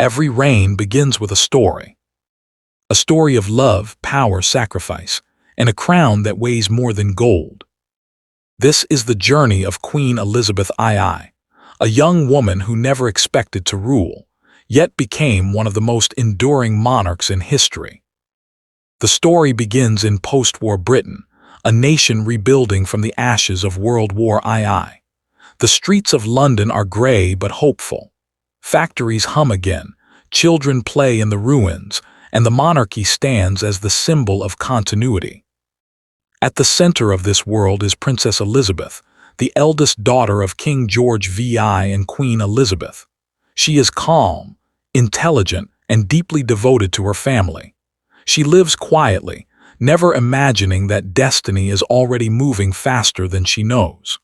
Every reign begins with a story. A story of love, power, sacrifice, and a crown that weighs more than gold. This is the journey of Queen Elizabeth II, a young woman who never expected to rule, yet became one of the most enduring monarchs in history. The story begins in post-war Britain, a nation rebuilding from the ashes of World War II. The streets of London are grey but hopeful. Factories hum again, children play in the ruins, and the monarchy stands as the symbol of continuity. At the center of this world is Princess Elizabeth, the eldest daughter of King George VI and Queen Elizabeth. She is calm, intelligent, and deeply devoted to her family. She lives quietly, never imagining that destiny is already moving faster than she knows.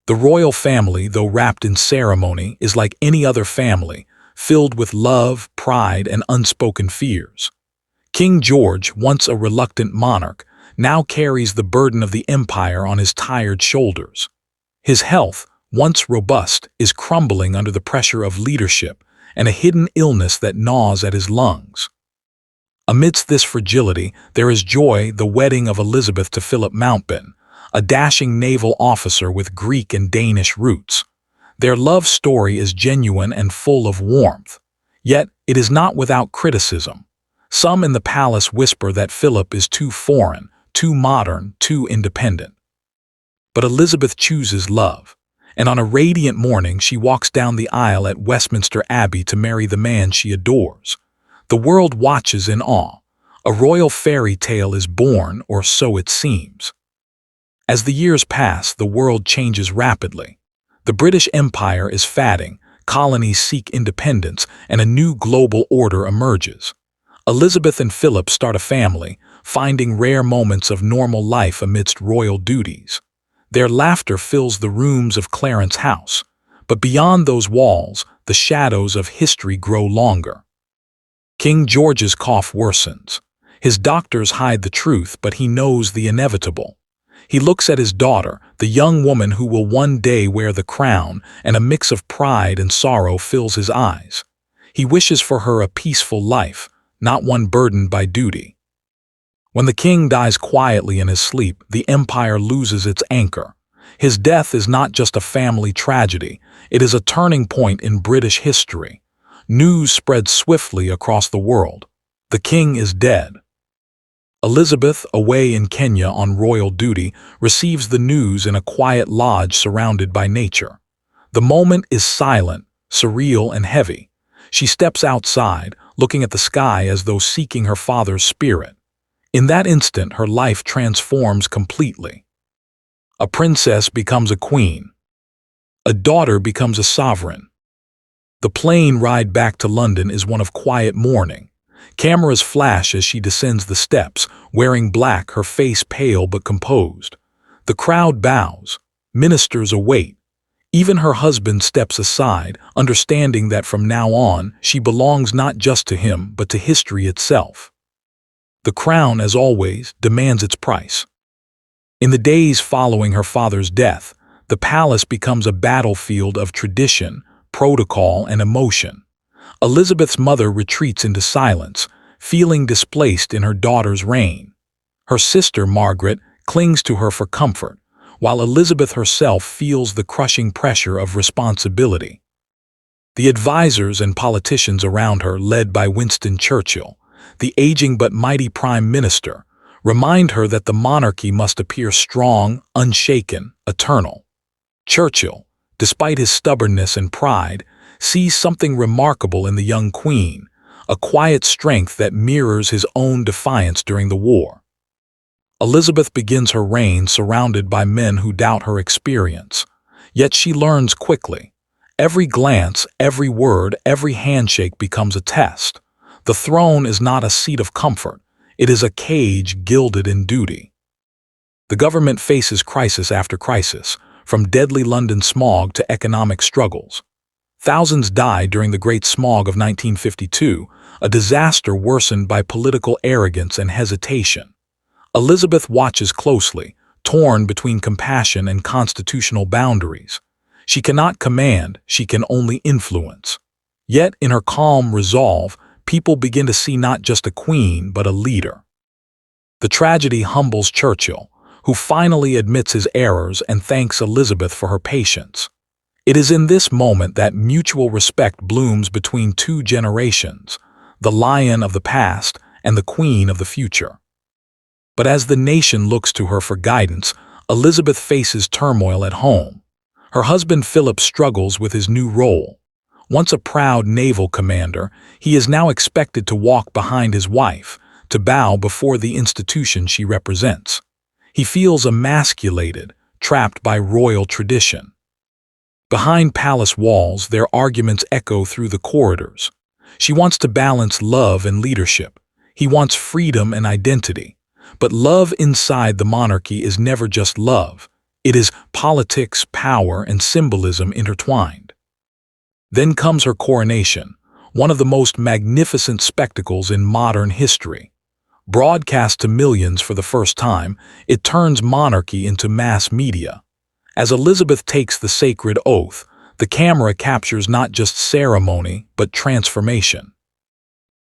The royal family, though wrapped in ceremony, is like any other family, filled with love, pride, and unspoken fears. King George, once a reluctant monarch, now carries the burden of the empire on his tired shoulders. His health, once robust, is crumbling under the pressure of leadership and a hidden illness that gnaws at his lungs. Amidst this fragility, there is joy: the wedding of Elizabeth to Philip Mountbatten, a dashing naval officer with Greek and Danish roots. Their love story is genuine and full of warmth. Yet, it is not without criticism. Some in the palace whisper that Philip is too foreign, too modern, too independent. But Elizabeth chooses love, and on a radiant morning she walks down the aisle at Westminster Abbey to marry the man she adores. The world watches in awe. A royal fairy tale is born, or so it seems. As the years pass, the world changes rapidly. The British Empire is fading, colonies seek independence, and a new global order emerges. Elizabeth and Philip start a family, finding rare moments of normal life amidst royal duties. Their laughter fills the rooms of Clarence House, but beyond those walls, the shadows of history grow longer. King George's cough worsens. His doctors hide the truth, but he knows the inevitable. He looks at his daughter, the young woman who will one day wear the crown, and a mix of pride and sorrow fills his eyes. He wishes for her a peaceful life, not one burdened by duty. When the king dies quietly in his sleep, the empire loses its anchor. His death is not just a family tragedy, it is a turning point in British history. News spreads swiftly across the world. The king is dead. Elizabeth, away in Kenya on royal duty, receives the news in a quiet lodge surrounded by nature. The moment is silent, surreal, and heavy. She steps outside, looking at the sky as though seeking her father's spirit. In that instant, her life transforms completely. A princess becomes a queen. A daughter becomes a sovereign. The plane ride back to London is one of quiet mourning. Cameras flash as she descends the steps, wearing black, her face pale but composed. The crowd bows. Ministers await. Even her husband steps aside, understanding that from now on, she belongs not just to him, but to history itself. The crown, as always, demands its price. In the days following her father's death, the palace becomes a battlefield of tradition, protocol, and emotion. Elizabeth's mother retreats into silence, feeling displaced in her daughter's reign. Her sister, Margaret, clings to her for comfort, while Elizabeth herself feels the crushing pressure of responsibility. The advisors and politicians around her, led by Winston Churchill, the aging but mighty Prime Minister, remind her that the monarchy must appear strong, unshaken, eternal. Churchill, despite his stubbornness and pride, sees something remarkable in the young queen, a quiet strength that mirrors his own defiance during the war. Elizabeth begins her reign surrounded by men who doubt her experience. Yet she learns quickly. Every glance, every word, every handshake becomes a test. The throne is not a seat of comfort. It is a cage gilded in duty. The government faces crisis after crisis, from deadly London smog to economic struggles. Thousands died during the Great Smog of 1952, a disaster worsened by political arrogance and hesitation. Elizabeth watches closely, torn between compassion and constitutional boundaries. She cannot command, she can only influence. Yet, in her calm resolve, people begin to see not just a queen, but a leader. The tragedy humbles Churchill, who finally admits his errors and thanks Elizabeth for her patience. It is in this moment that mutual respect blooms between two generations, the lion of the past and the queen of the future. But as the nation looks to her for guidance, Elizabeth faces turmoil at home. Her husband Philip struggles with his new role. Once a proud naval commander, he is now expected to walk behind his wife, to bow before the institution she represents. He feels emasculated, trapped by royal tradition. Behind palace walls, their arguments echo through the corridors. She wants to balance love and leadership. He wants freedom and identity. But love inside the monarchy is never just love. It is politics, power, and symbolism intertwined. Then comes her coronation, one of the most magnificent spectacles in modern history. Broadcast to millions for the first time, it turns monarchy into mass media. As Elizabeth takes the sacred oath, the camera captures not just ceremony, but transformation.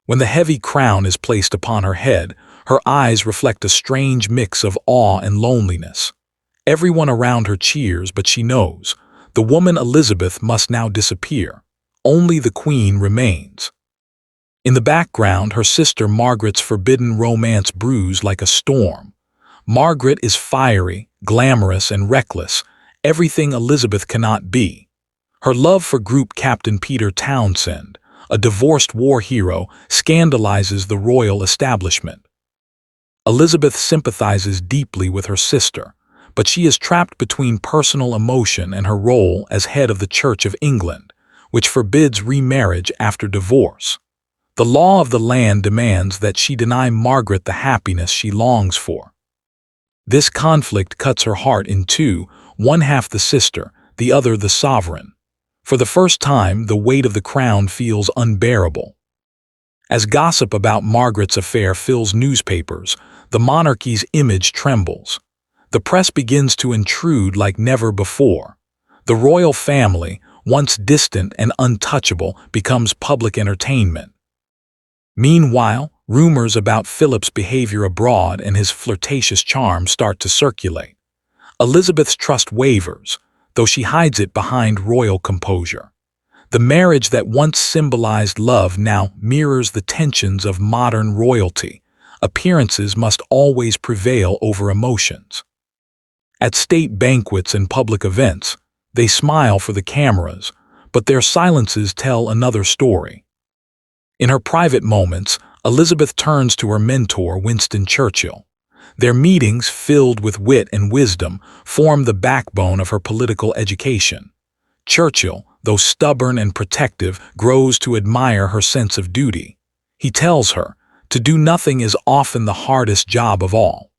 When the heavy crown is placed upon her head, her eyes reflect a strange mix of awe and loneliness. Everyone around her cheers, but she knows, the woman Elizabeth must now disappear. Only the queen remains. In the background, her sister Margaret's forbidden romance brews like a storm. Margaret is fiery, glamorous, and reckless, everything Elizabeth cannot be. Her love for Group Captain Peter Townsend, a divorced war hero, scandalizes the royal establishment. Elizabeth sympathizes deeply with her sister, but she is trapped between personal emotion and her role as head of the Church of England, which forbids remarriage after divorce. The law of the land demands that she deny Margaret the happiness she longs for. This conflict cuts her heart in two, one half the sister, the other the sovereign. For the first time, the weight of the crown feels unbearable. As gossip about Margaret's affair fills newspapers, the monarchy's image trembles. The press begins to intrude like never before. The royal family, once distant and untouchable, becomes public entertainment. Meanwhile, rumors about Philip's behavior abroad and his flirtatious charm start to circulate. Elizabeth's trust wavers, though she hides it behind royal composure. The marriage that once symbolized love now mirrors the tensions of modern royalty. Appearances must always prevail over emotions. At state banquets and public events, they smile for the cameras, but their silences tell another story. In her private moments, Elizabeth turns to her mentor, Winston Churchill. Their meetings, filled with wit and wisdom, form the backbone of her political education. Churchill, though stubborn and protective, grows to admire her sense of duty. He tells her, to do nothing is often the hardest job of all.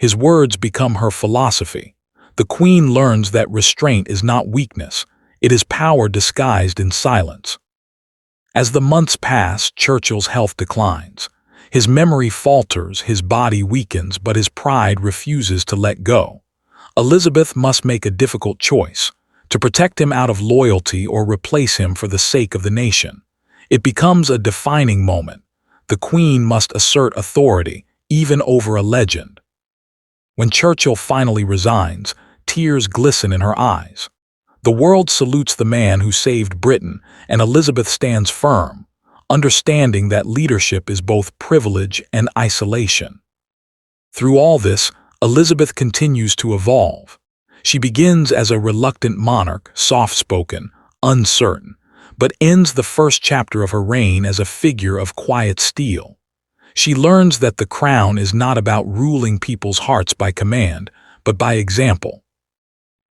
His words become her philosophy. The Queen learns that restraint is not weakness, it is power disguised in silence. As the months pass, Churchill's health declines. His memory falters, his body weakens, but his pride refuses to let go. Elizabeth must make a difficult choice, to protect him out of loyalty or replace him for the sake of the nation. It becomes a defining moment. The Queen must assert authority, even over a legend. When Churchill finally resigns, tears glisten in her eyes. The world salutes the man who saved Britain, and Elizabeth stands firm, understanding that leadership is both privilege and isolation. Through all this, Elizabeth continues to evolve. She begins as a reluctant monarch, soft-spoken, uncertain, but ends the first chapter of her reign as a figure of quiet steel. She learns that the crown is not about ruling people's hearts by command, but by example.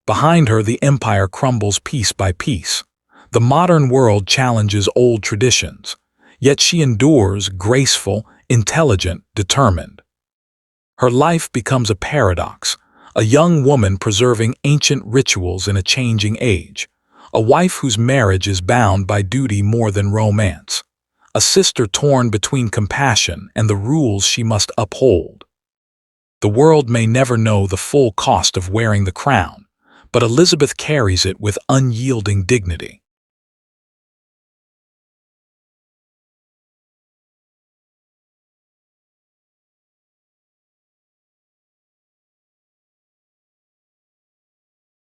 Behind her, the empire crumbles piece by piece. The modern world challenges old traditions, yet she endures, graceful, intelligent, determined. Her life becomes a paradox, a young woman preserving ancient rituals in a changing age, a wife whose marriage is bound by duty more than romance, a sister torn between compassion and the rules she must uphold. The world may never know the full cost of wearing the crown, but Elizabeth carries it with unyielding dignity.